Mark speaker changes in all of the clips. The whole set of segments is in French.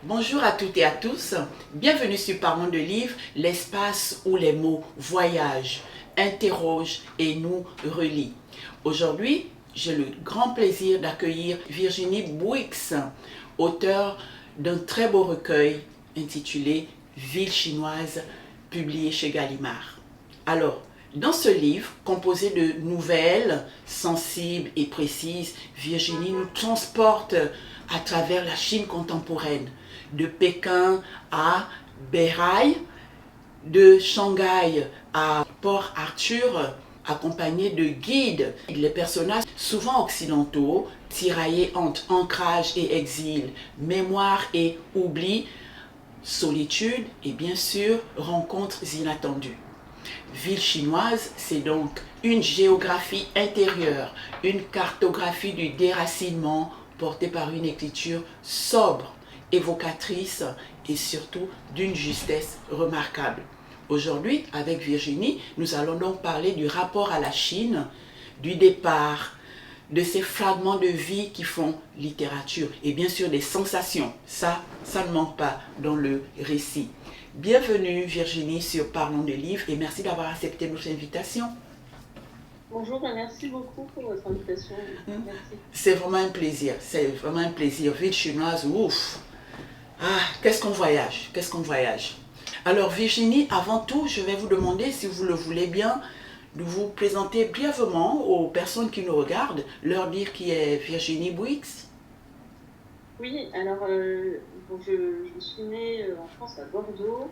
Speaker 1: Bonjour à toutes et à tous, bienvenue sur Parlons de Livres, l'espace où les mots voyagent, interrogent et nous relient. Aujourd'hui, j'ai le grand plaisir d'accueillir Virginie Bouix, auteure d'un très beau recueil intitulé Ville chinoise, publié chez Gallimard. Alors, dans ce livre, composé de nouvelles sensibles et précises, Virginie nous transporte à travers la Chine contemporaine, de Pékin à Beihai, de Shanghai à Port Arthur, accompagné de guides. Les personnages, souvent occidentaux, tiraillés entre ancrage et exil, mémoire et oubli, solitude et bien sûr rencontres inattendues. Ville chinoise, c'est donc une géographie intérieure, une cartographie du déracinement portée par une écriture sobre, évocatrice et surtout d'une justesse remarquable. Aujourd'hui, avec Virginie, nous allons donc parler du rapport à la Chine, du départ, de ces fragments de vie qui font littérature et bien sûr des sensations. Ça ne manque pas dans le récit. Bienvenue Virginie sur Parlons de Livres et merci d'avoir accepté notre invitation.
Speaker 2: Bonjour et merci beaucoup pour votre invitation. Merci.
Speaker 1: C'est vraiment un plaisir, c'est vraiment un plaisir. Ville chinoise, ouf. Ah, qu'est-ce qu'on voyage, qu'est-ce qu'on voyage. Alors Virginie, avant tout, je vais vous demander, si vous le voulez bien, de vous présenter brièvement aux personnes qui nous regardent, leur dire qui est Virginie Bouix.
Speaker 2: Oui, alors je suis née en France à Bordeaux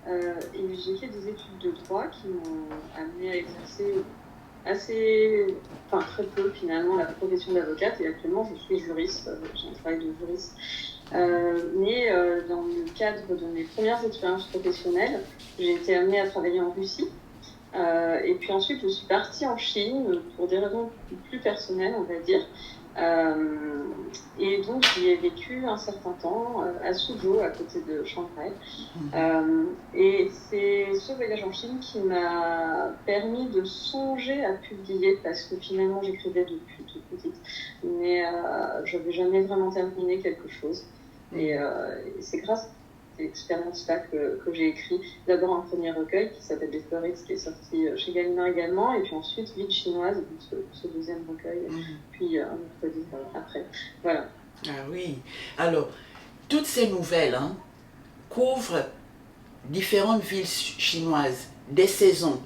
Speaker 2: et j'ai fait des études de droit qui m'ont amenée à exercer très peu finalement la profession d'avocate et actuellement je suis juriste, j'ai un travail de juriste. Mais dans le cadre de mes premières expériences professionnelles, j'ai été amenée à travailler en Russie. Et puis ensuite, je suis partie en Chine pour des raisons plus personnelles, on va dire. Et donc, j'y ai vécu un certain temps à Suzhou, à côté de Shanghai. Et c'est ce voyage en Chine qui m'a permis de songer à publier, parce que finalement, j'écrivais depuis toute petite, mais je n'avais jamais vraiment terminé quelque chose. Et c'est grâce à cette expérience-là que j'ai écrit d'abord un premier recueil qui s'appelle Les Fleuristes, qui est sorti chez Gallimard également, et puis ensuite Ville chinoise, ce deuxième recueil, puis un autre livre après. Voilà.
Speaker 1: Ah oui. Alors, toutes ces nouvelles couvrent différentes villes chinoises, des saisons.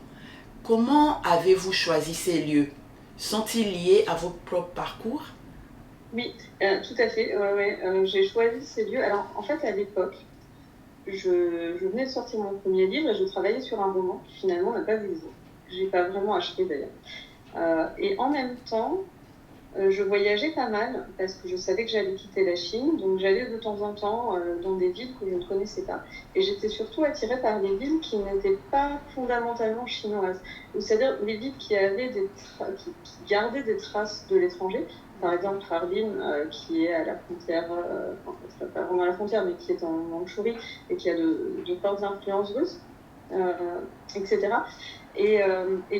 Speaker 1: Comment avez-vous choisi ces lieux? Sont-ils liés à votre propre parcours?
Speaker 2: Oui, tout à fait. J'ai choisi ces lieux. Alors, en fait, à l'époque, je venais de sortir mon premier livre et je travaillais sur un roman qui finalement n'a pas vu le jour. Je n'ai pas vraiment acheté d'ailleurs. Et en même temps, je voyageais pas mal parce que je savais que j'allais quitter la Chine, donc j'allais de temps en temps dans des villes que je ne connaissais pas. Et j'étais surtout attirée par des villes qui n'étaient pas fondamentalement chinoises, c'est-à-dire des villes qui avaient qui gardaient des traces de l'étranger. Par exemple, Harbin, qui est à la frontière, pas vraiment à la frontière, mais qui est en Mandchourie et qui a de fortes influences russes, etc. Et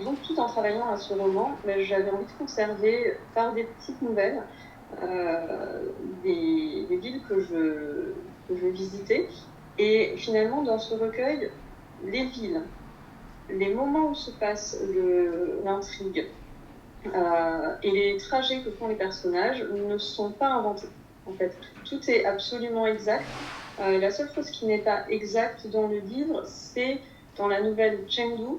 Speaker 2: donc, tout en travaillant à ce roman, j'avais envie de conserver, par des petites nouvelles, des villes que je visitais. Et finalement, dans ce recueil, les villes, les moments où se passe l'intrigue et les trajets que font les personnages ne sont pas inventés. En fait, tout est absolument exact. La seule chose qui n'est pas exacte dans le livre, c'est dans la nouvelle Chengdu.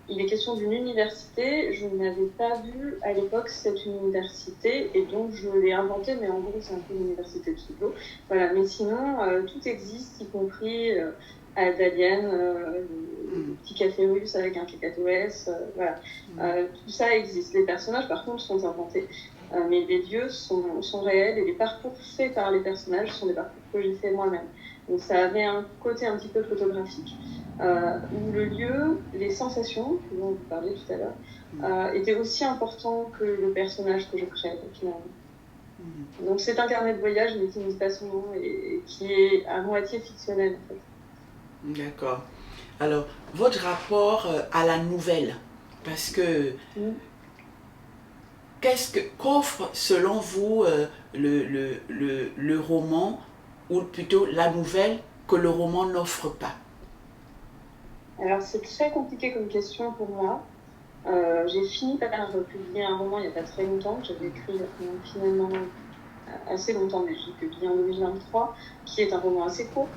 Speaker 2: Il est question d'une université. Je n'avais pas vu à l'époque cette université et donc je l'ai inventée, mais en gros c'est un peu l'université de Suzhou. Voilà, mais sinon tout existe, y compris à Dalian, le petit café russe avec un cacatoès, voilà. Tout ça existe. Les personnages par contre sont inventés, mais les lieux sont réels et les parcours faits par les personnages sont des parcours que j'ai fait moi-même. Donc ça avait un côté un petit peu photographique. Où le lieu, les sensations, dont vous parliez tout à l'heure, étaient aussi importants que le personnage que je crée finalement. Donc c'est un carnet de voyage, mais qui ne dit pas son nom et qui est à moitié fictionnel en fait.
Speaker 1: D'accord. Alors, votre rapport à la nouvelle, parce que qu'offre selon vous le roman ou plutôt la nouvelle que le roman n'offre pas?
Speaker 2: Alors, c'est très compliqué comme question pour moi. J'ai fini par publier un roman il n'y a pas très longtemps, que j'avais écrit finalement assez longtemps, mais j'ai publié en 2023, qui est un roman assez court.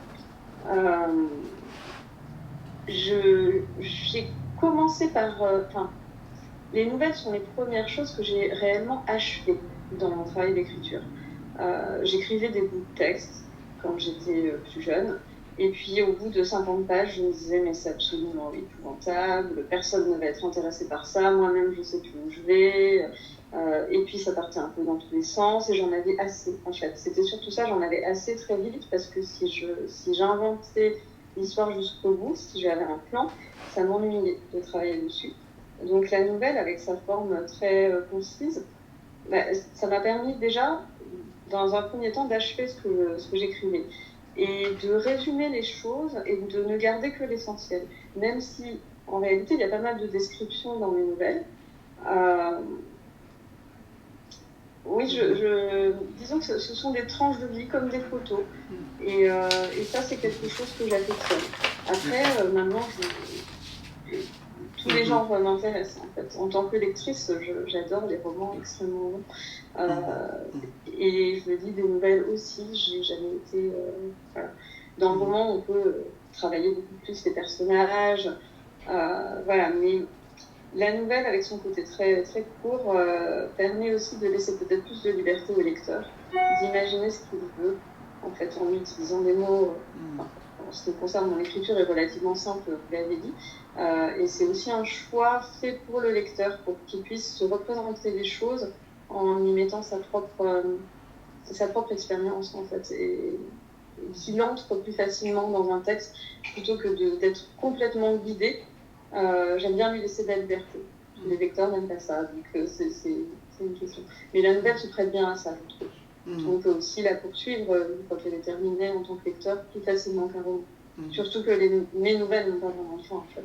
Speaker 2: J'ai commencé par... les nouvelles sont les premières choses que j'ai réellement achevées dans mon travail d'écriture. J'écrivais des bouts de texte quand j'étais plus jeune. Et puis au bout de 50 pages, je me disais mais c'est absolument épouvantable, personne ne va être intéressé par ça, moi-même je sais plus où je vais. Et puis ça partait un peu dans tous les sens et j'en avais assez en fait. C'était surtout ça, j'en avais assez très vite parce que si j'inventais l'histoire jusqu'au bout, si j'avais un plan, ça m'ennuyait de travailler dessus. Donc la nouvelle avec sa forme très concise, ça m'a permis déjà dans un premier temps d'achever ce que j'écrivais et de résumer les choses et de ne garder que l'essentiel. Même si, en réalité, il y a pas mal de descriptions dans mes nouvelles. Oui, disons que ce sont des tranches de vie comme des photos. Et ça, c'est quelque chose que j'affectionne. Après, maintenant, tous les genres m'intéressent, en fait. En tant que lectrice, j'adore les romans extrêmement longs. Et je lis des nouvelles aussi. J'ai jamais été... voilà. Dans le roman, on peut travailler beaucoup plus les personnages. Voilà, mais la nouvelle, avec son côté très, très court, permet aussi de laisser peut-être plus de liberté au lecteur, d'imaginer ce qu'il veut, en fait, en utilisant des mots... en ce qui me concerne, mon écriture est relativement simple, vous l'avez dit. Et c'est aussi un choix fait pour le lecteur, pour qu'il puisse se représenter les choses en y mettant sa propre expérience, en fait. Et qu'il entre plus facilement dans un texte, plutôt que d'être complètement guidé. J'aime bien lui laisser de la liberté. Les lecteurs n'aiment pas ça, donc c'est une question. Mais la nouvelle se prête bien à ça, je trouve. On peut aussi la poursuivre une fois qu'elle est terminée en tant que lecteur plus facilement qu'un roman. Surtout que mes nouvelles n'ont pas vraiment de fin, en fait.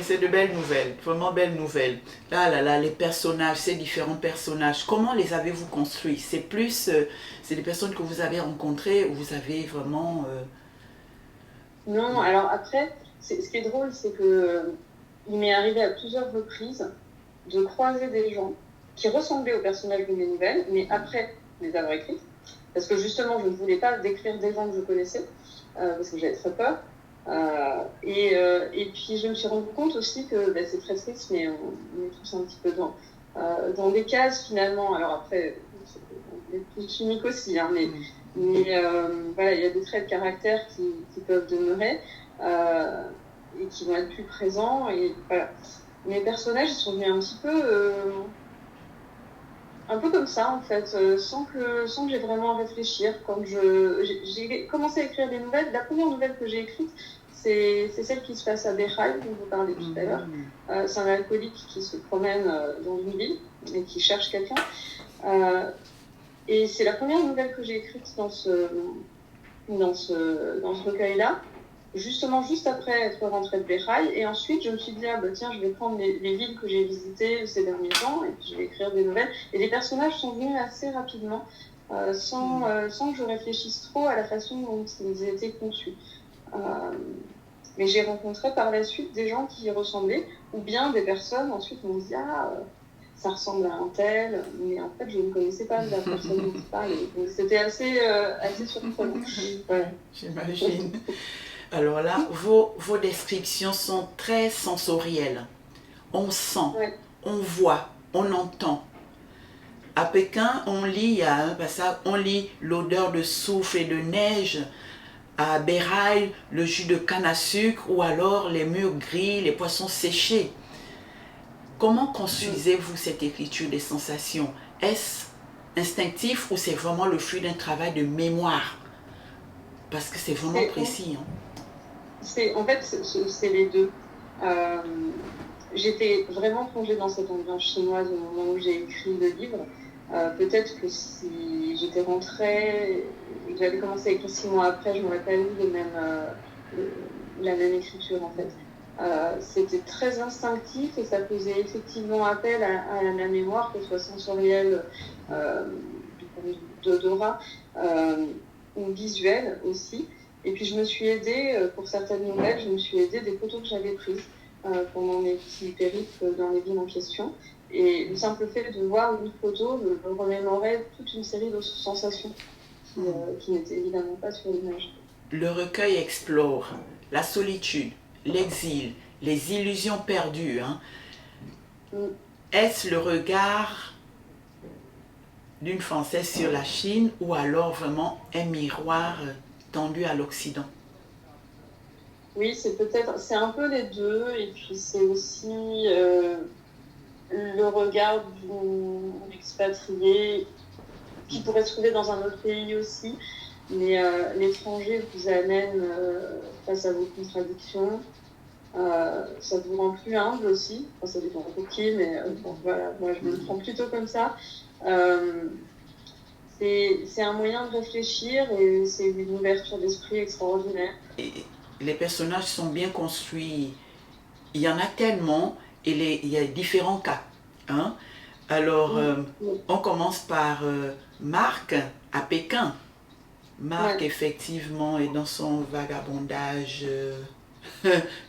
Speaker 1: C'est de belles nouvelles, vraiment belles nouvelles. Là, les personnages, ces différents personnages, comment les avez-vous construits? C'est des personnes que vous avez rencontrées ou vous avez vraiment...
Speaker 2: Non, alors après, ce qui est drôle, c'est que il m'est arrivé à plusieurs reprises de croiser des gens qui ressemblaient aux personnages de mes nouvelles, mais après les avoir écrites, parce que justement, je ne voulais pas décrire des gens que je connaissais, parce que j'avais très peur. Et puis, je me suis rendu compte aussi que c'est très triste, mais on est tous un petit peu dans des cases, finalement. Alors après, on est plus chimiques aussi, hein, mais voilà, il y a des traits de caractère qui peuvent demeurer et qui vont être plus présents. Et voilà. Mes personnages, ils sont venus un peu comme ça, en fait, sans que j'ai vraiment à réfléchir. Quand j'ai commencé à écrire des nouvelles, la première nouvelle que j'ai écrite, c'est celle qui se passe à Behaï, dont vous parlez tout à l'heure. C'est un alcoolique qui se promène dans une ville et qui cherche quelqu'un. Et c'est la première nouvelle que j'ai écrite dans ce recueil-là, justement juste après être rentrée de Behaï. Et ensuite, je me suis dit, tiens, je vais prendre les villes que j'ai visitées ces derniers temps et puis je vais écrire des nouvelles. Et les personnages sont venus assez rapidement, sans que je réfléchisse trop à la façon dont ils étaient conçus. Mais j'ai rencontré par la suite des gens qui y ressemblaient, ou bien des personnes ensuite m'ont dit, ça ressemble à un tel, mais en fait, je ne connaissais pas la personne dont il parlait. Donc, c'était assez surprenant. Ouais.
Speaker 1: J'imagine. Alors là, vos descriptions sont très sensorielles. On sent, on voit, on entend. À Pékin, on lit, il y a un passage, on lit l'odeur de soufre et de neige. À Behaï, le jus de canne à sucre ou alors les murs gris, les poissons séchés. Comment construisez-vous cette écriture des sensations? Est-ce instinctif ou c'est vraiment le fruit d'un travail de mémoire? Parce que c'est vraiment précis.
Speaker 2: En fait, c'est les deux. J'étais vraiment plongée dans cette ambiance chinoise au moment où j'ai écrit le livre. Peut-être que si j'étais rentrée, que j'avais commencé à écrire 6 mois après, je n'aurais pas eu la même écriture, en fait. C'était très instinctif et ça faisait effectivement appel à la mémoire, que ce soit sensorielle, du point de vue d'odorat ou visuel aussi. Et puis je me suis aidée, pour certaines nouvelles, je me suis aidée des photos que j'avais prises pendant mes petits périples dans les villes en question. Et le simple fait de voir une photo me remémorait toute une série de sensations qui n'étaient évidemment pas sur l'image.
Speaker 1: Le recueil explore la solitude, l'exil, les illusions perdues. Est-ce le regard d'une Française sur la Chine ou alors vraiment un miroir tendu à l'Occident?
Speaker 2: Oui, c'est un peu les deux, et puis c'est aussi le regard d'une expatriée qui pourrait se trouver dans un autre pays aussi, mais l'étranger vous amène face à vos contradictions. Ça vous rend plus humble aussi, enfin, ça dépend pour qui, mais bon, voilà, moi je me le prends plutôt comme ça. C'est un moyen de réfléchir et c'est une ouverture d'esprit extraordinaire.
Speaker 1: Et les personnages sont bien construits, il y en a tellement, et il y a différents cas. Alors, on commence par Marc à Pékin. Marc, effectivement, est dans son vagabondage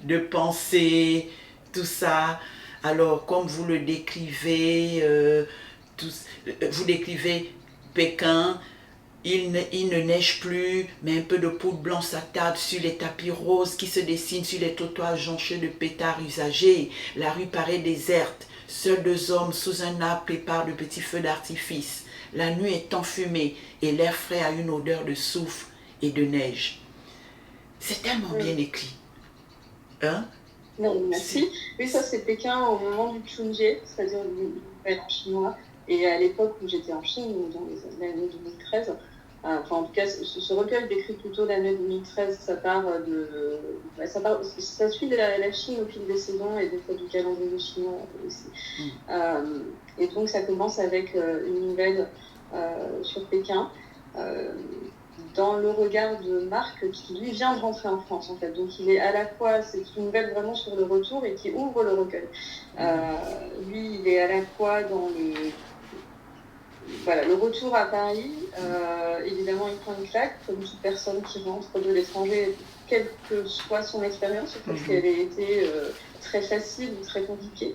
Speaker 1: de pensée, tout ça. Alors, comme vous le décrivez, vous décrivez Pékin, il ne neige plus, mais un peu de poudre blanche s'attarde sur les tapis roses qui se dessinent sur les trottoirs jonchés de pétards usagés. La rue paraît déserte. Seuls deux hommes sous un arbre préparent de petits feux d'artifice. La nuit est enfumée et l'air frais a une odeur de soufre et de neige. C'est tellement bien écrit.
Speaker 2: Non, merci. Oui, ça c'est Pékin au moment du Chunje, c'est-à-dire le nouvel an chinois. Et à l'époque où j'étais en Chine, dans les années 2013, enfin en tout cas ce recueil décrit plutôt l'année 2013, ça suit la Chine au fil des saisons et des fois du calendrier chinois aussi. Et donc ça commence avec une nouvelle sur Pékin, dans le regard de Marc qui lui vient de rentrer en France en fait. Donc il est à la fois, c'est une nouvelle vraiment sur le retour et qui ouvre le recueil. Lui il est à la fois dans le retour à Paris, évidemment il prend une claque comme toute personne qui rentre de l'étranger, quelle que soit son expérience, parce qu'elle ait été très facile ou très compliquée.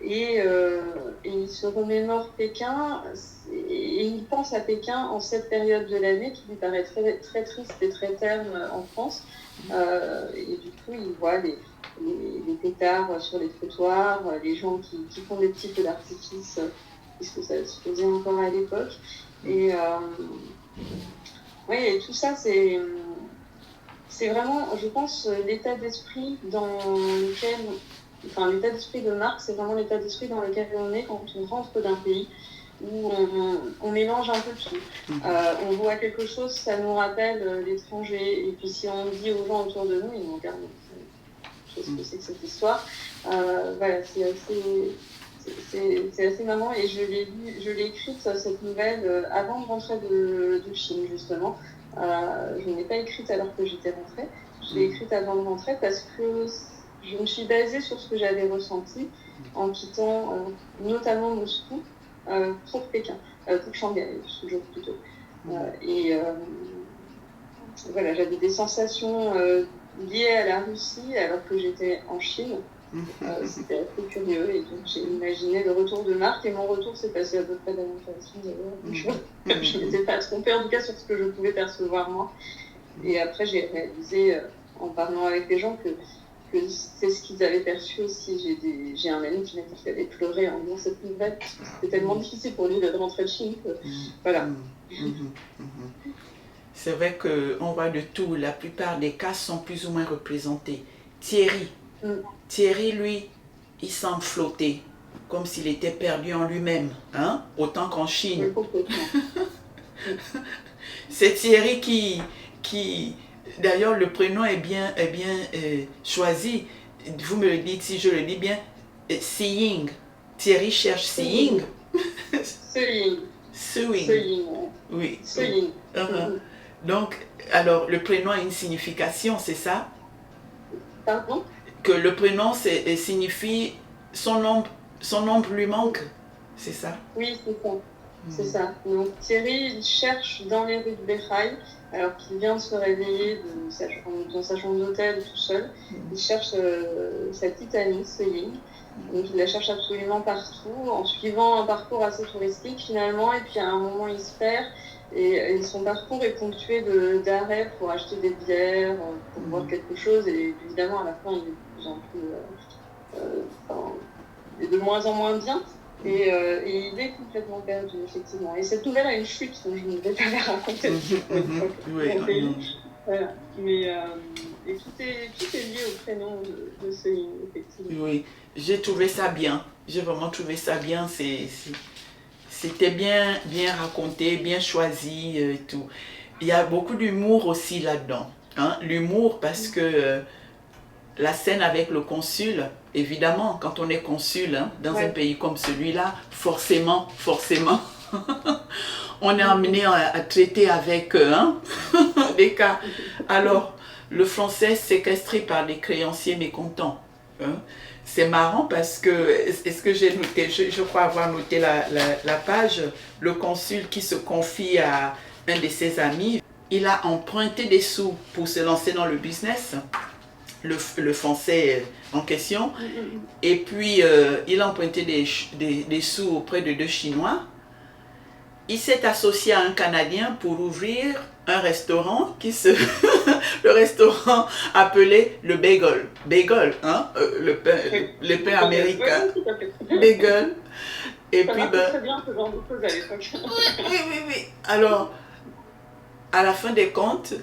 Speaker 2: Et il se remémore Pékin et il pense à Pékin en cette période de l'année qui lui paraît très, très triste et très terne en France. Et du coup, il voit les pétards sur les trottoirs, les gens qui font des petits feux d'artifice, puisque ça se faisait encore à l'époque. Et tout ça, c'est vraiment, je pense, l'état d'esprit l'état d'esprit de Marc, c'est vraiment l'état d'esprit dans lequel on est quand on rentre d'un pays où on mélange un peu tout. On voit quelque chose, ça nous rappelle l'étranger, et puis si on dit aux gens autour de nous, ils nous regardent, je sais ce que c'est que cette histoire. C'est assez marrant, et je l'ai écrite cette nouvelle avant de rentrer de Chine justement. Je ne l'ai pas écrite alors que j'étais rentrée, je l'ai écrite avant de rentrer parce que je me suis basée sur ce que j'avais ressenti en quittant notamment Moscou pour Pékin, pour Shanghai, toujours plutôt. J'avais des sensations liées à la Russie alors que j'étais en Chine. C'était assez curieux, et donc j'ai imaginé le retour de Marc, et mon retour s'est passé à peu près de la même façon d'ailleurs. Je ne m'étais pas trompée en tout cas sur ce que je pouvais percevoir moi. Et après j'ai réalisé en parlant avec les gens que c'est ce qu'ils avaient perçu aussi. J'ai un ami qui m'a dit qu'il avait pleuré en lisant cette nouvelle parce que c'était tellement difficile pour lui de rentrer de Chine que, voilà.
Speaker 1: C'est vrai qu'on voit de tout, la plupart des cas sont plus ou moins représentés. Thierry, lui, il semble flotter, comme s'il était perdu en lui-même, autant qu'en Chine. C'est Thierry qui d'ailleurs, le prénom est bien choisi. Vous me le dites si je le dis bien. Seeing. Thierry cherche Seeing.
Speaker 2: Seeing.
Speaker 1: Oui.
Speaker 2: Seeing.
Speaker 1: Donc, alors, le prénom a une signification, c'est ça?
Speaker 2: Pardon?
Speaker 1: Que le prénom signifie son nombre lui manque, c'est ça?
Speaker 2: Oui, c'est ça. C'est ça. Donc Thierry, il cherche dans les rues de Bejaï, alors qu'il vient de se réveiller dans sa chambre d'hôtel tout seul. Il cherche sa petite amie, Céline. Donc il la cherche absolument partout, en suivant un parcours assez touristique finalement. Et puis à un moment, il se perd. Et son parcours est ponctué d'arrêts pour acheter des bières, pour boire quelque chose. Et évidemment, à la fin, il est de plus en plus... il est de moins en moins bien. Et il est complètement perdu, effectivement. Et cette nouvelle a une chute, donc je ne vais pas la raconter. Voilà. Mais et tout est lié au prénom de Céline, effectivement.
Speaker 1: Oui, j'ai trouvé ça bien. J'ai vraiment trouvé ça bien. C'était bien raconté, bien choisi et tout. Il y a beaucoup d'humour aussi là-dedans. Hein? L'humour parce que la scène avec le consul, évidemment, quand on est consul dans un pays comme celui-là, forcément, on est amené à traiter avec des cas. Alors, le français séquestré par des créanciers mécontents. C'est marrant parce que, est-ce que j'ai noté, je crois avoir noté la page, le consul qui se confie à un de ses amis, il a emprunté des sous pour se lancer dans le business, le français en question, et puis il a emprunté des sous auprès de 2 Chinois. Il s'est associé à un Canadien pour ouvrir un restaurant le restaurant appelé le Bagel. Bagel, hein? Le pain américain. Bagel. Et
Speaker 2: ça
Speaker 1: puis,
Speaker 2: très bien ce genre de choses à l'époque.
Speaker 1: Oui. Alors, à la fin des comptes,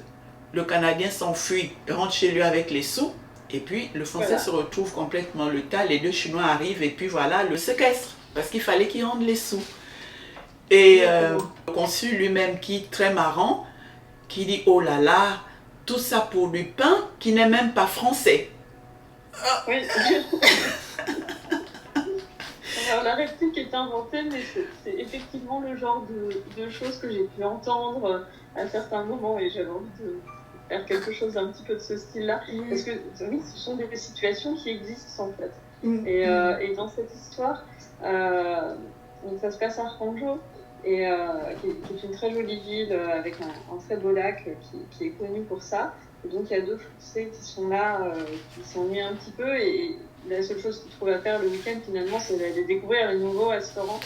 Speaker 1: le Canadien s'enfuit, rentre chez lui avec les sous. Et puis, le Français se retrouve complètement le tas. Les 2 Chinois arrivent et puis voilà, le séquestre. Parce qu'il fallait qu'il rende les sous. Et le consul lui-même, qui est très marrant, qui dit « Oh là là, tout ça pour du pain qui n'est même pas français. »
Speaker 2: Oui. Alors, la réplique est inventée, mais c'est effectivement le genre de choses que j'ai pu entendre à certains moments et j'avais envie de faire quelque chose un petit peu de ce style-là. Parce que oui, ce sont des situations qui existent en fait. Et dans cette histoire, donc ça se passe à Hangzhou, qui est une très jolie ville avec un très beau lac qui est connu pour ça. Et donc il y a 2 Français qui sont là, qui s'ennuient un petit peu et la seule chose qu'ils trouvent à faire le week-end finalement c'est d'aller découvrir les nouveaux restaurants.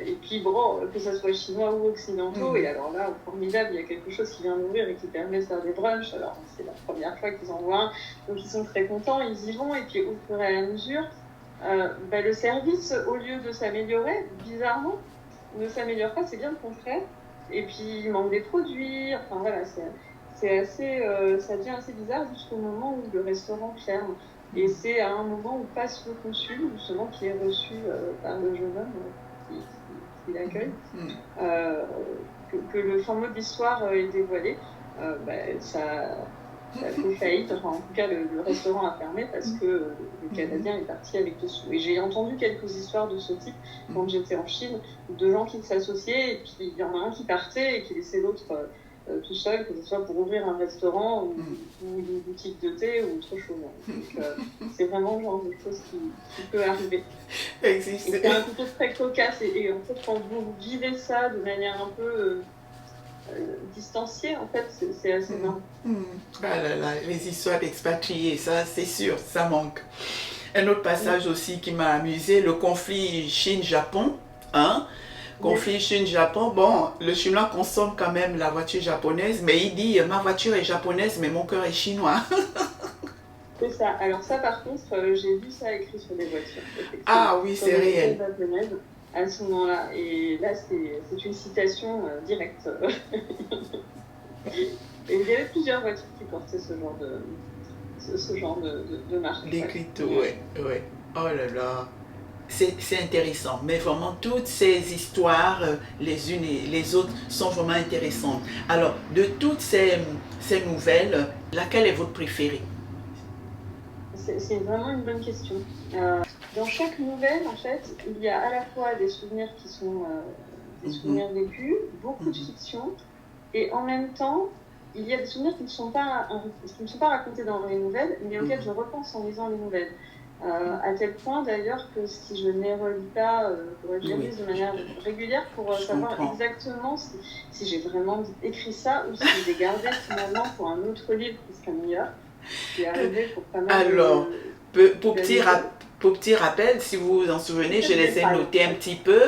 Speaker 2: Et puis bon, que ce soit chinois ou occidentaux, et alors là, formidable, il y a quelque chose qui vient d'ouvrir et qui permet de faire des brunchs. Alors c'est la première fois qu'ils en voient un, donc ils sont très contents, ils y vont, et puis au fur et à mesure, le service, au lieu de s'améliorer, bizarrement, ne s'améliore pas, c'est bien le contraire. Et puis il manque des produits, enfin voilà, c'est assez, ça devient assez bizarre jusqu'au moment où le restaurant ferme. Et c'est à un moment où passe le consul, justement, qui est reçu par le jeune homme qui l'accueille, que le fin mot de l'histoire est dévoilé. Ça fait faillite, enfin en tout cas le restaurant a fermé parce que le Canadien est parti avec des sous. Et j'ai entendu quelques histoires de ce type quand j'étais en Chine, de gens qui s'associaient et puis il y en a un qui partait et qui laissait l'autre tout seul, que ce soit pour ouvrir un restaurant ou une boutique de thé ou autre chose. Donc c'est vraiment le genre de choses qui peut arriver. Et c'est un côté très cocasse et en fait quand vous vivez ça de manière un peu distanciée, en fait c'est assez marrant.
Speaker 1: Ah là là, les histoires d'expatriés, ça c'est sûr, ça manque. Un autre passage aussi qui m'a amusé, le conflit Chine-Japon, conflit Chine-Japon, bon, le Chinois consomme quand même la voiture japonaise, mais il dit, ma voiture est japonaise, mais mon cœur est chinois.
Speaker 2: C'est ça. Alors ça, par contre, j'ai vu ça écrit sur des voitures.
Speaker 1: Ah oui, c'est réel.
Speaker 2: À ce moment-là. Et là, c'est une citation directe. Et il y avait plusieurs voitures qui portaient ce genre de marque.
Speaker 1: D'écriture, ouais. Oh là là. C'est intéressant, mais vraiment toutes ces histoires, les unes et les autres, sont vraiment intéressantes. Alors, de toutes ces nouvelles, laquelle est votre préférée?
Speaker 2: C'est vraiment une bonne question. Dans chaque nouvelle, en fait, il y a à la fois des souvenirs qui sont des souvenirs vécus, beaucoup de fiction, et en même temps, il y a des souvenirs qui ne sont pas racontés dans les nouvelles, mais auxquels je repense en lisant les nouvelles. À tel point d'ailleurs que si je ne les relis pas, faudrait que je les
Speaker 1: Oui,
Speaker 2: lise de manière régulière pour
Speaker 1: je
Speaker 2: savoir
Speaker 1: comprends.
Speaker 2: exactement si j'ai vraiment écrit ça ou si j'ai gardé finalement pour un autre livre qui serait meilleur, ce qui est arrivé pour pas mal
Speaker 1: Alors,
Speaker 2: d'années.
Speaker 1: pour petit rappel, si vous vous en souvenez, je
Speaker 2: Peut-être
Speaker 1: les ai
Speaker 2: Berkheim.
Speaker 1: notés un petit peu.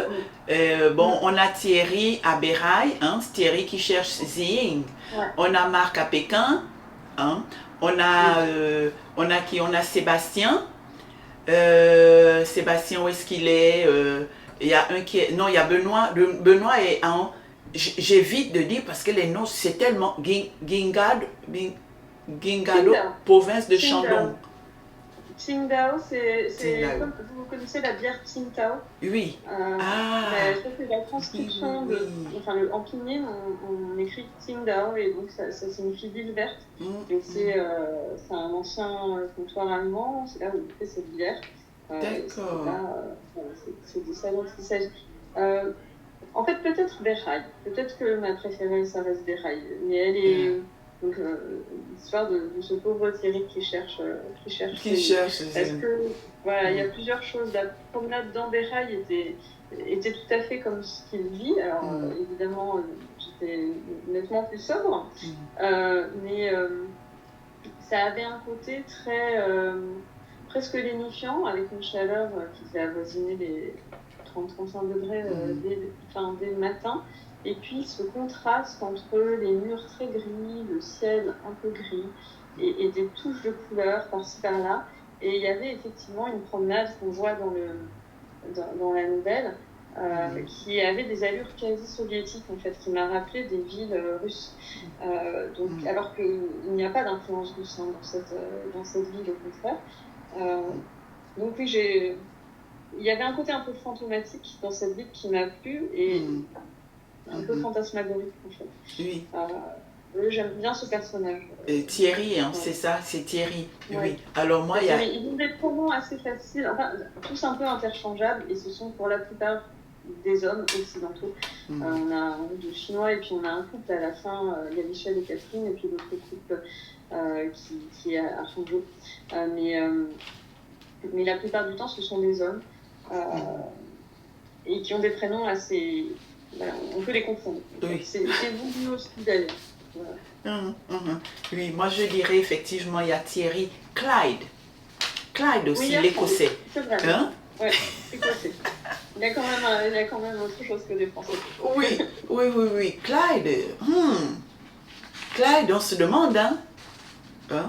Speaker 2: Mm.
Speaker 1: Bon,
Speaker 2: Mm.
Speaker 1: on a Thierry à Bérail, hein, Thierry qui cherche Ziying.
Speaker 2: Ouais.
Speaker 1: On a Marc à Pékin, hein. On a,
Speaker 2: Oui.
Speaker 1: on a qui? On a Sébastien. Sébastien, où est-ce qu'il est? Il y a un qui est... Non, il y a Benoît. Benoît est en... J'évite de dire parce que les noms, c'est tellement... Gingado,
Speaker 2: Qingdao.
Speaker 1: province de Shandong.
Speaker 2: Qingdao. Qingdao, c'est
Speaker 1: Qingdao.
Speaker 2: comme vous connaissez la bière Tsingtao.
Speaker 1: Oui.
Speaker 2: Mais
Speaker 1: Ah,
Speaker 2: ça, c'est la
Speaker 1: oui, oui,
Speaker 2: transcription
Speaker 1: oui.
Speaker 2: enfin, en pinyin, on écrit Qingdao et donc ça signifie ville verte. Et c'est un ancien comptoir allemand, c'est là où on fait cette bière.
Speaker 1: D'accord.
Speaker 2: C'est de ça dont il s'agit. En fait, peut-être Berrail. Peut-être que ma préférée, ça reste Berrail. Mais elle est. Donc, l'histoire de ce pauvre Thierry qui cherche
Speaker 1: Qui
Speaker 2: ses...
Speaker 1: cherche
Speaker 2: Parce
Speaker 1: Ziying.
Speaker 2: que, voilà, il y a plusieurs choses. La promenade dans Berrail était tout à fait comme ce qu'il vit. Alors, évidemment, j'étais nettement plus sobre. Mais ça avait un côté très... presque lénifiant, avec une chaleur qui devait avoisiner les 30-35 degrés dès le matin. Et puis ce contraste entre les murs très gris, le ciel un peu gris, et des touches de couleurs par-ci par-là. Et il y avait effectivement une promenade qu'on voit dans la nouvelle, qui avait des allures quasi soviétiques en fait, qui m'a rappelé des villes russes. Donc, alors qu'il n'y a pas d'influence russe hein, dans cette ville, au contraire. Donc oui, il y avait un côté un peu fantomatique dans cette ville qui m'a plu et un peu fantasmagorique en fait.
Speaker 1: Oui.
Speaker 2: J'aime bien ce personnage.
Speaker 1: Thierry, hein, c'est ça, c'est Thierry.
Speaker 2: Ouais.
Speaker 1: Oui. Alors moi, il y a...
Speaker 2: Ils ont des pronoms assez faciles, enfin, tous un peu interchangeables, et ce sont pour la plupart des hommes occidentaux. On a un couple de Chinois, et puis on a un couple à la fin, il y a Michel et Catherine, et puis l'autre couple qui est à Hangzhou. Mais la plupart du temps, ce sont des hommes, et qui ont des prénoms assez... Voilà, on peut les confondre.
Speaker 1: Oui.
Speaker 2: C'est voulu aussi d'ailleurs. Voilà.
Speaker 1: Oui, moi je dirais effectivement, il y a Thierry Clyde. Clyde aussi,
Speaker 2: Oui,
Speaker 1: l'écossais.
Speaker 2: C'est vrai.
Speaker 1: Hein?
Speaker 2: Ouais, écossais. Il y a quand même autre chose que des Français.
Speaker 1: Oui. Clyde. Clyde, on se demande, hein?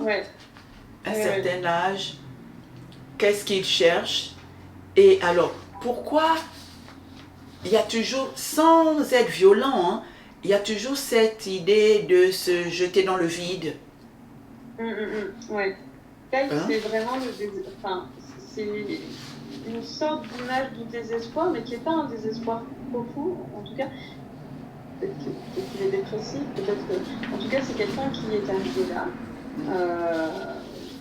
Speaker 2: Ouais.
Speaker 1: À un certain âge, qu'est-ce qu'il cherche? Et alors, pourquoi il y a toujours, sans être violent, hein, il y a toujours cette idée de se jeter dans le vide.
Speaker 2: Ouais. Clyde, c'est vraiment enfin, c'est une sorte d'image du désespoir, mais qui n'est pas un désespoir profond, en tout cas. Peut-être qu'il est dépressif, peut-être que... En tout cas, c'est quelqu'un qui est arrivé là,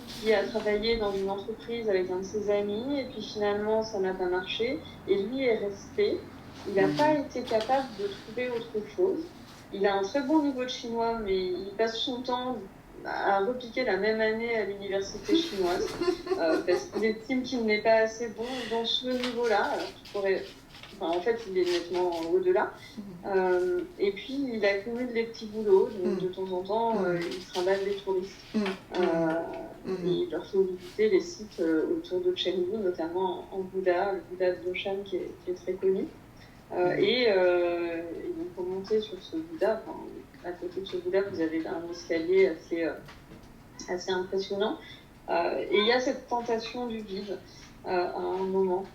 Speaker 2: qui a travaillé dans une entreprise avec un de ses amis, et puis finalement, ça n'a pas marché, et lui est resté. Il n'a pas été capable de trouver autre chose. Il a un très bon niveau de chinois, mais il passe son temps à repiquer la même année à l'université chinoise, parce qu'il estime qu'il n'est pas assez bon dans ce niveau-là, alors qu'il pourrait... Enfin, en fait, il est nettement au-delà. Et puis, il accumule des petits boulots. Donc, de temps en temps, il se trimballe des touristes. Et il leur fait visiter les sites autour de Chengdu, notamment en Bouddha, le Bouddha de Doshan qui est très connu. Et donc, pour monter sur ce Bouddha, à côté de ce Bouddha, vous avez un escalier assez impressionnant. Et il y a cette tentation du vide. À un moment.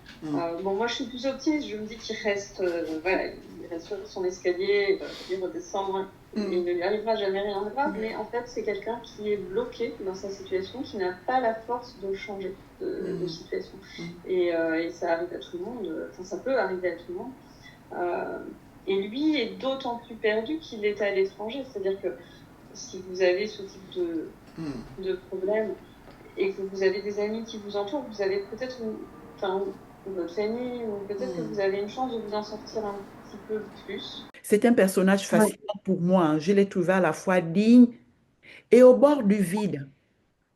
Speaker 2: Bon, moi, je suis plus optimiste. Je me dis qu'il reste, il reste sur son escalier, il redescend. Il ne lui arrivera jamais rien de grave, mais en fait, c'est quelqu'un qui est bloqué dans sa situation, qui n'a pas la force de changer de situation. Et ça arrive à tout le monde. Enfin, ça peut arriver à tout le monde. Et lui est d'autant plus perdu qu'il est à l'étranger. C'est-à-dire que si vous avez ce type de problème, et que vous avez des amis qui vous entourent, vous avez peut-être votre famille, ou peut-être que vous avez une chance de vous en sortir un petit peu plus.
Speaker 1: C'est un personnage fascinant pour moi, hein. Je l'ai trouvé à la fois digne et au bord du vide.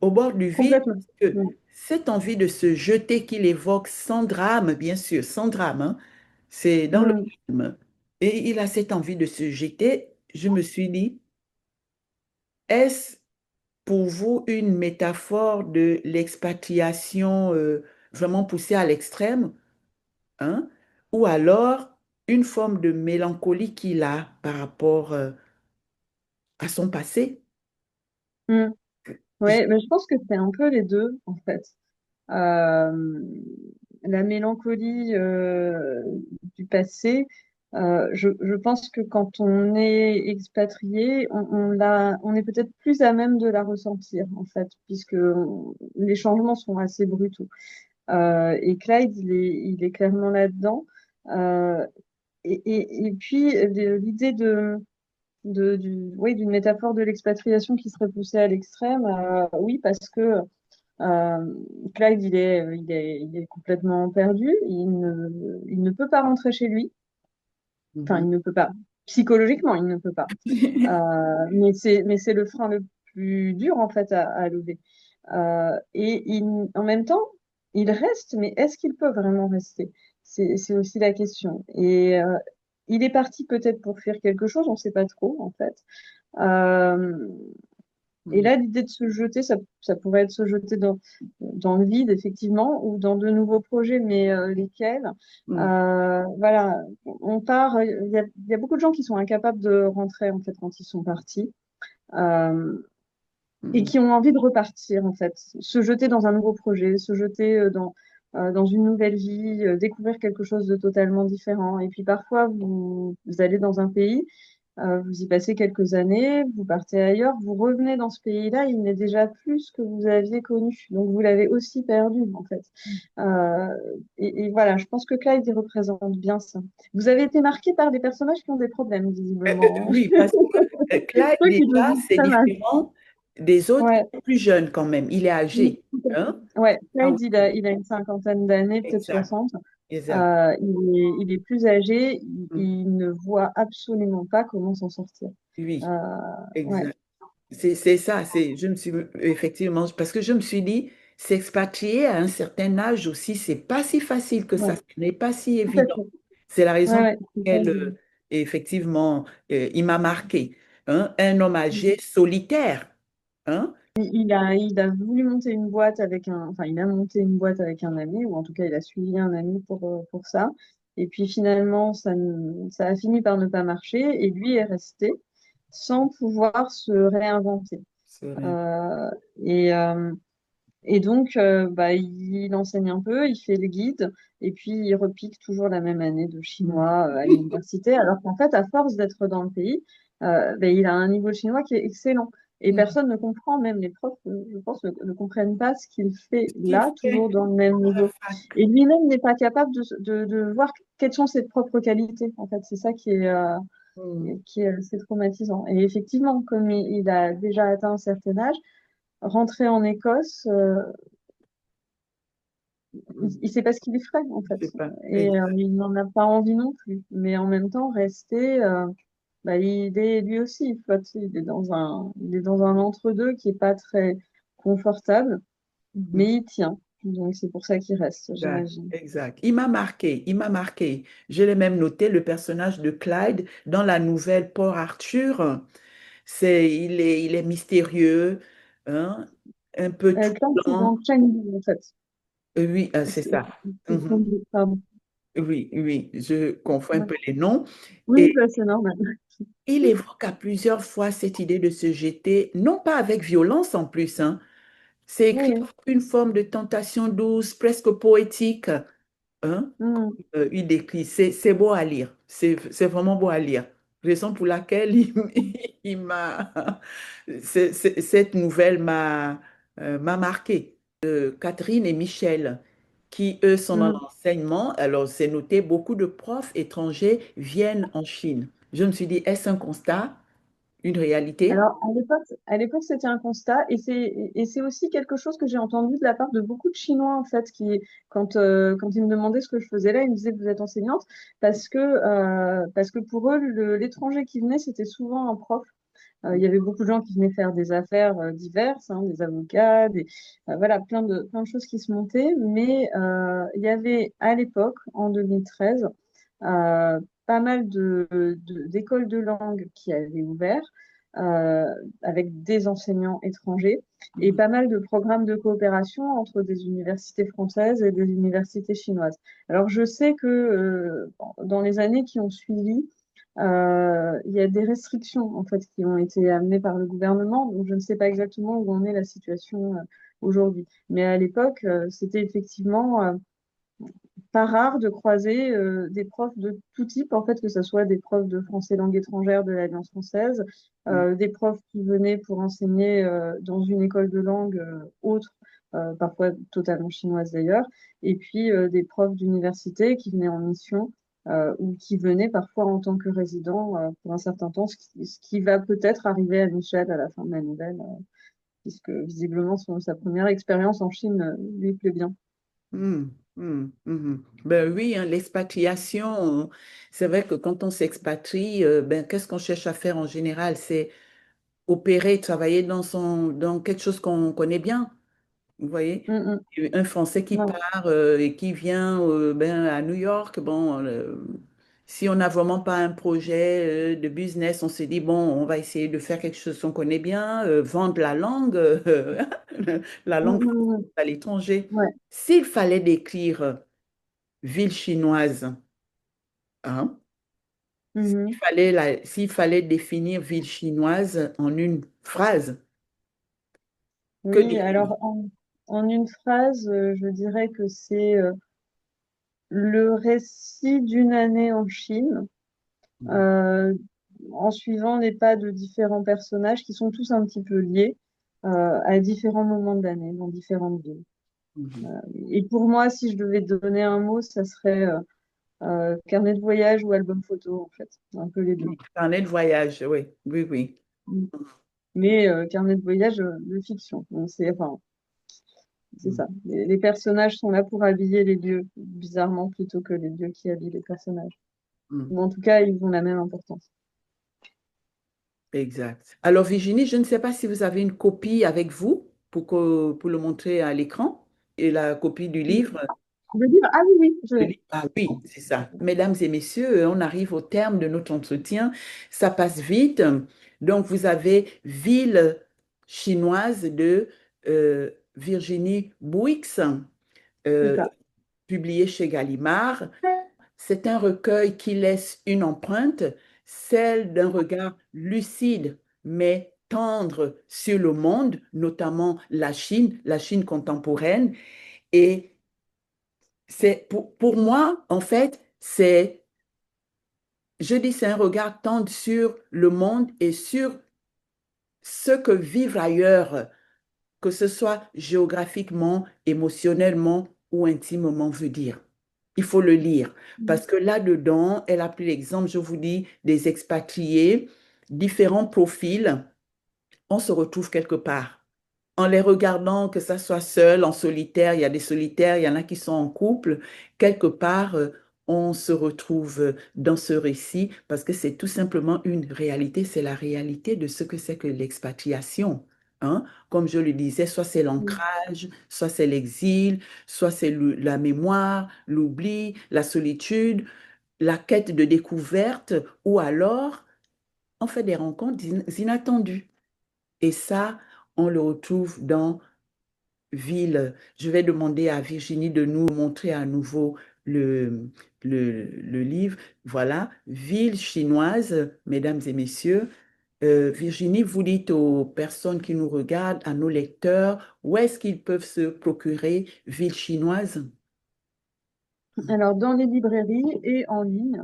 Speaker 1: au bord du vide,
Speaker 2: Complètement.
Speaker 1: parce que
Speaker 2: Mm.
Speaker 1: cette envie de se jeter qu'il évoque sans drame, bien sûr, sans drame, hein, c'est dans le
Speaker 2: Mm.
Speaker 1: film. Et il a cette envie de se jeter. Je me suis dit, est-ce pour vous une métaphore de l'expatriation vraiment poussée à l'extrême, hein, ou alors une forme de mélancolie qu'il a par rapport à son passé?
Speaker 2: Mm.
Speaker 1: Je-
Speaker 2: Ouais, mais je pense que c'est un peu les deux, en fait. Euh, la mélancolie du passé, je pense que quand on est expatrié, on est peut-être plus à même de la ressentir, en fait, puisque les changements sont assez brutaux. Et Clyde, il est clairement là-dedans. Euh, et puis, l'idée oui, d'une métaphore de l'expatriation qui serait poussée à l'extrême, oui, parce que Clyde, il est complètement perdu. Il ne peut pas rentrer chez lui. Enfin,
Speaker 1: Mhm.
Speaker 2: il ne peut pas. Psychologiquement, il ne peut pas. Mais c'est le frein le plus dur, en fait, à lever. En même temps, il reste, mais est-ce qu'il peut vraiment rester? C'est aussi la question. Il est parti peut-être pour faire quelque chose, on ne sait pas trop, en fait. Euh, et
Speaker 1: Mhm.
Speaker 2: là, l'idée de se jeter, ça pourrait être se jeter dans le vide, effectivement, ou dans de nouveaux projets, mais lesquels?
Speaker 1: Mhm.
Speaker 2: Voilà, on part. Il y a beaucoup de gens qui sont incapables de rentrer, en fait, quand ils sont partis, euh, et
Speaker 1: Mhm.
Speaker 2: qui ont envie de repartir, en fait. Se jeter dans un nouveau projet, se jeter dans une nouvelle vie, découvrir quelque chose de totalement différent. Et puis parfois, vous allez dans un pays. Vous y passez quelques années, vous partez ailleurs, vous revenez dans ce pays-là, il n'est déjà plus ce que vous aviez connu. Donc vous l'avez aussi perdu, en fait. Euh, et voilà, je pense que Clyde, il représente bien ça. Vous avez été marqué par des personnages qui ont des problèmes, visiblement.
Speaker 1: Oui, parce que Clyde,
Speaker 2: Truc qui
Speaker 1: déjà,
Speaker 2: le dit
Speaker 1: c'est
Speaker 2: très mal.
Speaker 1: différent des autres. Il
Speaker 2: Ouais.
Speaker 1: est plus jeune quand même. Il est âgé. Hein?
Speaker 2: Ouais,
Speaker 1: Donc,
Speaker 2: Clyde, il a une cinquantaine d'années, peut-être
Speaker 1: exact,
Speaker 2: 60.
Speaker 1: exact.
Speaker 2: Il est plus âgé,
Speaker 1: Mm.
Speaker 2: il ne voit absolument pas comment s'en sortir.
Speaker 1: Oui,
Speaker 2: Euh, ouais.
Speaker 1: exact. C'est ça, je me suis effectivement, parce que je me suis dit, s'expatrier à un certain âge aussi, c'est pas si facile que ça,
Speaker 2: Ouais,
Speaker 1: ce n'est pas si
Speaker 2: tout à
Speaker 1: évident.
Speaker 2: fait.
Speaker 1: C'est la
Speaker 2: Ouais,
Speaker 1: raison
Speaker 2: ouais,
Speaker 1: pour
Speaker 2: c'est ça,
Speaker 1: laquelle, effectivement, il m'a marqué. Hein. Un homme âgé solitaire. Hein.
Speaker 2: il a voulu monter une boîte enfin, il a monté une boîte avec un ami, ou en tout cas, il a suivi un ami pour ça. Et puis finalement, ça a fini par ne pas marcher, et lui est resté sans pouvoir se réinventer.
Speaker 1: C'est vrai.
Speaker 2: Euh, et, euh, et donc, bah, il enseigne un peu, il fait le guide, et puis il repique toujours la même année de
Speaker 1: Mm.
Speaker 2: chinois à l'université, alors qu'en fait, à force d'être dans le pays, bah, il a un niveau de chinois qui est excellent. Et
Speaker 1: Mm.
Speaker 2: personne ne comprend, même les profs, je pense, ne comprennent pas ce qu'il fait
Speaker 1: Ce qu'il
Speaker 2: là,
Speaker 1: fait
Speaker 2: toujours dans le même
Speaker 1: à la
Speaker 2: niveau.
Speaker 1: fac.
Speaker 2: Et lui-même n'est pas capable de voir quelles sont ses propres qualités. En fait, c'est ça
Speaker 1: Mm.
Speaker 2: qui est assez traumatisant. Et effectivement, comme il a déjà atteint un certain âge, rentrer en Écosse,
Speaker 1: Mm.
Speaker 2: il sait pas ce qu'il ferait en
Speaker 1: Je
Speaker 2: fait.
Speaker 1: sais pas.
Speaker 2: Et il n'en a pas envie non plus. Mais en même temps, rester, bah, il est lui aussi, il flotte. Il est dans un entre-deux qui est pas très confortable,
Speaker 1: Mhm.
Speaker 2: mais il tient. Donc c'est pour ça qu'il reste,
Speaker 1: Exact,
Speaker 2: j'imagine.
Speaker 1: exact. Il m'a marqué, il m'a marqué. Je l'ai même noté, le personnage de Clyde dans la nouvelle Port Arthur. Il est mystérieux, hein, un peu
Speaker 2: Clyde, c'est
Speaker 1: troublant.
Speaker 2: dans Chengdu en fait.
Speaker 1: Oui, c'est
Speaker 2: C'est
Speaker 1: ça.
Speaker 2: c'est
Speaker 1: Mhm.
Speaker 2: Chengdu, pardon.
Speaker 1: Oui, oui, je confonds un
Speaker 2: Ouais.
Speaker 1: peu les noms.
Speaker 2: Oui,
Speaker 1: Et
Speaker 2: bah, c'est normal.
Speaker 1: il évoque à plusieurs fois cette idée de se jeter, non pas avec violence en plus, hein. C'est écrit
Speaker 2: Oui.
Speaker 1: comme une forme de tentation douce, presque poétique, hein.
Speaker 2: Mm.
Speaker 1: Il décrit, c'est beau à lire, c'est vraiment beau à lire. Raison pour laquelle il m'a, cette nouvelle m'a marqué. Catherine et Michel, qui eux sont dans
Speaker 2: Mm.
Speaker 1: l'enseignement, alors c'est noté, beaucoup de profs étrangers viennent en Chine. Je me suis dit, est-ce un constat, une réalité?
Speaker 2: Alors, à l'époque, c'était un constat, et c'est aussi quelque chose que j'ai entendu de la part de beaucoup de Chinois, en fait, quand ils me demandaient ce que je faisais là, ils me disaient, vous êtes enseignante, parce que pour eux, l'étranger qui venait, c'était souvent un prof, Il y avait beaucoup de gens qui venaient faire des affaires diverses, hein, des avocats, voilà, plein de choses qui se montaient. Mais il y avait à l'époque, en 2013, pas mal d'écoles de langue qui avaient ouvert euh, avec des enseignants étrangers et
Speaker 1: Mhm.
Speaker 2: pas mal de programmes de coopération entre des universités françaises et des universités chinoises. Alors je sais que dans les années qui ont suivi, il y a des restrictions en fait qui ont été amenées par le gouvernement, donc je ne sais pas exactement où en est la situation aujourd'hui. Mais à l'époque, c'était effectivement pas rare de croiser des profs de tout type, en fait, que ce soit des profs de français langue étrangère de l'Alliance française, des profs qui venaient pour enseigner dans une école de langue autre, parfois totalement chinoise d'ailleurs, et puis des profs d'université qui venaient en mission ou qui venaient parfois en tant que résidents pour un certain temps, ce qui va peut-être arriver à Michel à la fin de la nouvelle, puisque visiblement sa première expérience en Chine lui plaît bien.
Speaker 1: Mhm. Mhm. Mhm. Ben oui, hein, l'expatriation, c'est vrai que quand on s'expatrie, ben, qu'est-ce qu'on cherche à faire en général? C'est opérer, travailler dans quelque chose qu'on connaît bien. Vous voyez,
Speaker 2: Mm,
Speaker 1: un Français qui
Speaker 2: mm.
Speaker 1: part et qui vient ben, à New York, bon, si on n'a vraiment pas un projet de business, on se dit, bon, on va essayer de faire quelque chose qu'on connaît bien, vendre la langue, la
Speaker 2: Ouais.
Speaker 1: langue française à l'étranger.
Speaker 2: Ouais.
Speaker 1: S'il fallait décrire ville chinoise, hein,
Speaker 2: Mhm.
Speaker 1: s'il fallait définir ville chinoise en une phrase, que
Speaker 2: Oui,
Speaker 1: diriez-vous?
Speaker 2: alors en une phrase, je dirais que c'est le récit d'une année en Chine, euh, en suivant les pas de différents personnages qui sont tous un petit peu liés à différents moments de l'année, dans différentes villes.
Speaker 1: Mhm.
Speaker 2: Et pour moi, si je devais donner un mot, ça serait carnet de voyage ou album photo, en fait, un peu les deux.
Speaker 1: Carnet de voyage, oui, oui, oui.
Speaker 2: Mais carnet de voyage de fiction. Donc c'est
Speaker 1: Mhm.
Speaker 2: ça. Les personnages sont là pour habiller les lieux, bizarrement, plutôt que les lieux qui habillent les personnages.
Speaker 1: Mhm.
Speaker 2: Ou en tout cas, ils ont la même importance.
Speaker 1: Exact. Alors, Virginie, je ne sais pas si vous avez une copie avec vous pour le montrer à l'écran et la copie du livre.
Speaker 2: Je veux dire, ah oui, oui, je l'ai.
Speaker 1: Ah oui, c'est ça. Mesdames et messieurs, on arrive au terme de notre entretien. Ça passe vite. Donc, vous avez Ville chinoise de Virginie Bouix,
Speaker 2: C'est
Speaker 1: euh,
Speaker 2: ça.
Speaker 1: publié chez Gallimard. C'est un recueil qui laisse une empreinte, celle d'un regard lucide mais tendre sur le monde, notamment la Chine contemporaine. Et c'est pour moi, en fait, je dis, c'est un regard tendre sur le monde et sur ce que vivre ailleurs, que ce soit géographiquement, émotionnellement ou intimement veut dire. Il faut le lire parce que là-dedans, elle a pris l'exemple, je vous dis, des expatriés, différents profils, on se retrouve quelque part. En les regardant, que ça soit seul, en solitaire, il y a des solitaires, il y en a qui sont en couple, quelque part, on se retrouve dans ce récit parce que c'est tout simplement une réalité, c'est la réalité de ce que c'est que l'expatriation. Hein? Comme je le disais, soit c'est l'ancrage, soit c'est l'exil, soit c'est la mémoire, l'oubli, la solitude, la quête de découverte, ou alors on fait des rencontres inattendues. Et ça, on le retrouve dans Ville. Je vais demander à Virginie de nous montrer à nouveau le, le livre. Voilà, Ville chinoise, mesdames et messieurs. Virginie, vous dites aux personnes qui nous regardent, à nos lecteurs, où est-ce qu'ils peuvent se procurer Ville chinoise?
Speaker 2: Alors, dans les librairies et en ligne,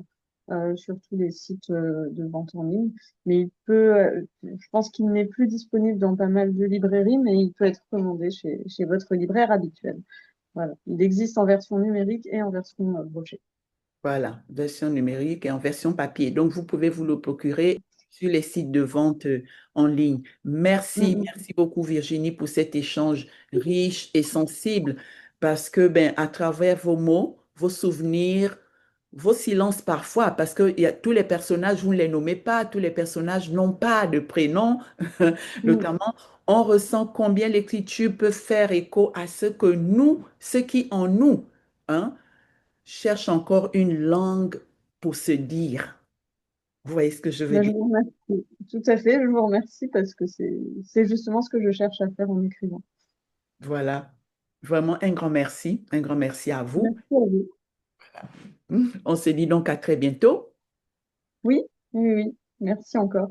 Speaker 2: sur tous les sites de vente en ligne, mais je pense qu'il n'est plus disponible dans pas mal de librairies, mais il peut être commandé chez votre libraire habituel. Voilà. Il existe en version numérique et en version brochée.
Speaker 1: Voilà, version numérique et en version papier. Donc, vous pouvez vous le procurer sur les sites de vente en ligne.
Speaker 2: Mm,
Speaker 1: Merci,
Speaker 2: mm.
Speaker 1: merci beaucoup Virginie pour cet échange riche et sensible parce que ben, à travers vos mots, vos souvenirs, vos silences parfois, parce que tous les personnages, vous ne les nommez pas, tous les personnages n'ont pas de prénom,
Speaker 2: Mm.
Speaker 1: notamment, on ressent combien l'écriture peut faire écho à ce que nous, ce qui en nous, hein, cherche encore une langue pour se dire. Vous voyez ce que je veux
Speaker 2: Ben, je
Speaker 1: dire?
Speaker 2: vous remercie. Tout à fait, je vous remercie parce que c'est justement ce que je cherche à faire en écrivant.
Speaker 1: Voilà. Vraiment un grand merci à vous.
Speaker 2: Merci à vous.
Speaker 1: On se dit donc à très bientôt.
Speaker 2: Oui, oui, oui. Merci encore.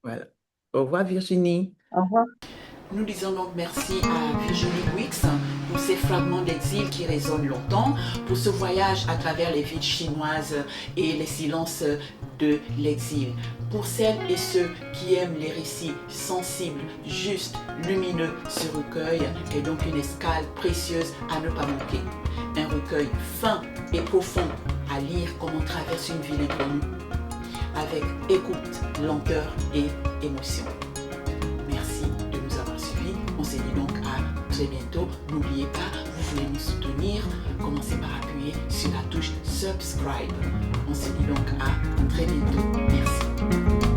Speaker 1: Voilà. Au revoir Virginie.
Speaker 2: Au revoir.
Speaker 1: Nous disons donc merci à Virginie Wicks pour ces fragments d'exil qui résonnent longtemps, pour ce voyage à travers les villes chinoises et les silences de l'exil. Pour celles et ceux qui aiment les récits sensibles, justes, lumineux, ce recueil est donc une escale précieuse à ne pas manquer. Un recueil fin et profond à lire comme on traverse une ville inconnue, avec écoute, lenteur et émotion. Merci de nous avoir suivis. On se dit donc à très bientôt. N'oubliez pas, vous voulez nous soutenir, commencez par appuyer sur la touche subscribe. On se dit donc à très bientôt. Merci.